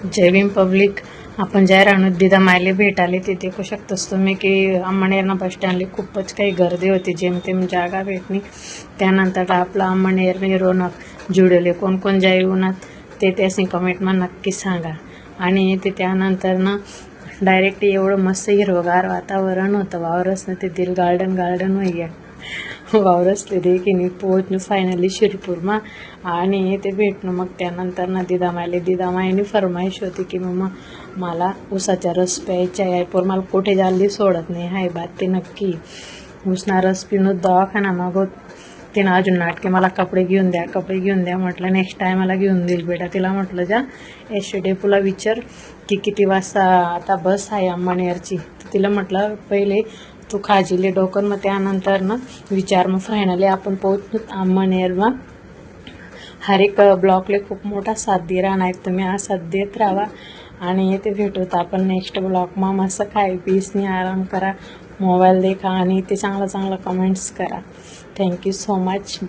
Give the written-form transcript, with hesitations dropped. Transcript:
जय Bhim public. आपण ज्या राहणं दिदा मायले भेटाले ते देखू शकतोस तुम्ही की अंमळनेर बस स्टँडला खूपच काही गर्दी होती, जेमतेम जागा भेटली. त्यानंतर आपला अंमळनेर रोनक जुळले कोण कोण उन्हात ते त्यासनी कमेंटમાં नक्की सांगा. आणि ते त्यानंतर ना डायरेक्ट एवढं मस्त हिरवगार वातावरण होतं. वावरसनं ते दिल गार्डन होई गया वावरसले देखील पोहोचणं फायनली शिरपूरमा आणि ते भेटणं. मग त्यानंतर ना दिदामाईनी फरमाईश होती की मम्मा मला उसाचा रस प्यायचा आहे, पण मला कुठे जल्दी सोडत नाही हाय बात ते नक्की. उसना रस पिणं दवाखाना मागवत तिनं अजून नाटके मला कपडे घेऊन द्या म्हटलं नेक्स्ट टायमाला घेऊन देईल बेटा. तिला म्हटलं जा डेपोला विचार की किती वाजता आता बस आहे अंमळनेरची. तिला म्हटलं पहिले तू खाजीले डोकन, मग त्यानंतर ना विचार. मग फायनली आपण पोहोचतो अंमळनेरमा. हर एक ब्लॉगले खूप मोठा साथ दे राहणार, तुम्ही हा साथ देत राहा. आणि ते भेटूत आपण नेक्स्ट ब्लॉगमा. मस्त खाय पीसनी आराम करा, मोबाईल देखा आणि ते चांगलं कमेंट्स करा. Thank you so much.